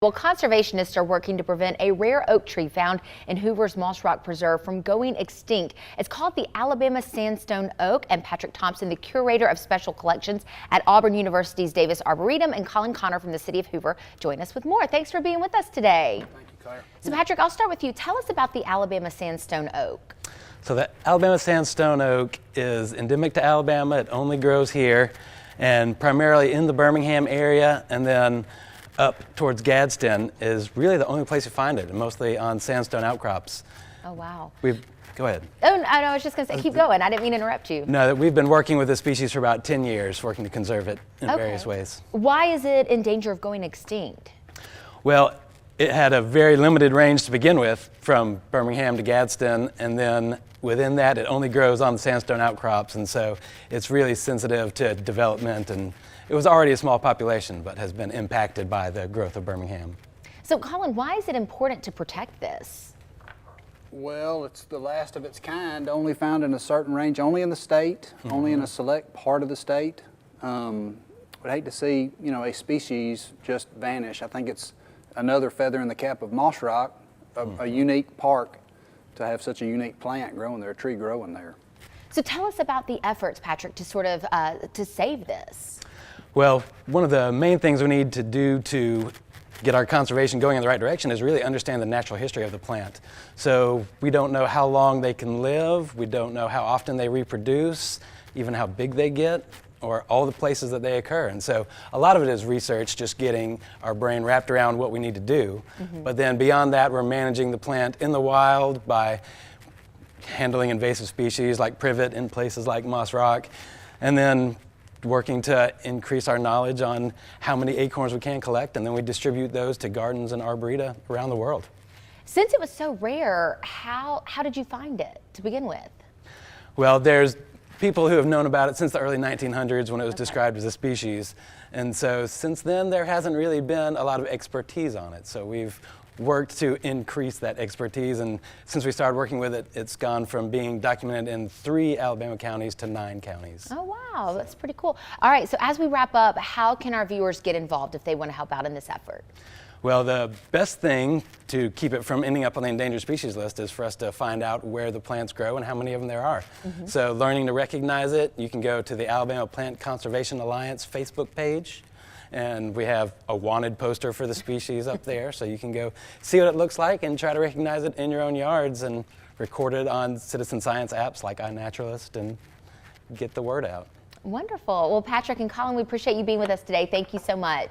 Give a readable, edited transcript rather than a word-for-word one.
Well, conservationists are working to prevent a rare oak tree found in Hoover's Moss Rock Preserve from going extinct. It's called the Alabama Sandstone Oak, and Patrick Thompson, the curator of special collections at Auburn University's Davis Arboretum, and Colin Connor from the city of Hoover join us with more. Thanks for being with us today. Thank you, Claire. So Patrick, I'll start with you. Tell us about the Alabama Sandstone Oak. So the Alabama Sandstone Oak is endemic to Alabama. It only grows here and primarily in the Birmingham area, and then up towards Gadsden is really the only place you find it, and mostly on sandstone outcrops. Oh, wow. Go ahead. Oh, no, I was just going to say, keep going. I didn't mean to interrupt you. No, we've been working with this species for about 10 years, working to conserve it in various ways. Why is it in danger of going extinct? Well, it had a very limited range to begin with, from Birmingham to Gadsden, and then within that it only grows on the sandstone outcrops, and so it's really sensitive to development, and it was already a small population but has been impacted by the growth of Birmingham. So Colin, why is it important to protect this? Well, it's the last of its kind, only found in a certain range, only in the state, only in a select part of the state. Would hate to see, a species just vanish. I think it's another feather in the cap of Moss Rock, a unique park to have such a unique plant growing there, a tree growing there. So tell us about the efforts, Patrick, to sort of to save this. Well, one of the main things we need to do to get our conservation going in the right direction is really understand the natural history of the plant. So we don't know how long they can live, we don't know how often they reproduce, even how big they get, or all the places that they occur. And so a lot of it is research, just getting our brain wrapped around what we need to do. But then beyond that, we're managing the plant in the wild by handling invasive species like privet in places like Moss Rock, and then working to increase our knowledge on how many acorns we can collect, and then we distribute those to gardens and arboreta around the world. Since it was so rare, how did you find it to begin with? Well, there's people who have known about it since the early 1900s when it was described as a species, and so since then there hasn't really been a lot of expertise on it. So we've worked to increase that expertise, and since we started working with it, it's gone from being documented in 3 Alabama counties to 9 counties. Oh, wow, that's pretty cool. All right, so as we wrap up, how can our viewers get involved if they want to help out in this effort? Well, the best thing to keep it from ending up on the endangered species list is for us to find out where the plants grow and how many of them there are. So learning to recognize it, you can go to the Alabama Plant Conservation Alliance Facebook page, and we have a wanted poster for the species up there, so you can go see what it looks like and try to recognize it in your own yards and record it on citizen science apps like iNaturalist and get the word out. Wonderful. Well, Patrick and Colin, we appreciate you being with us today. Thank you so much.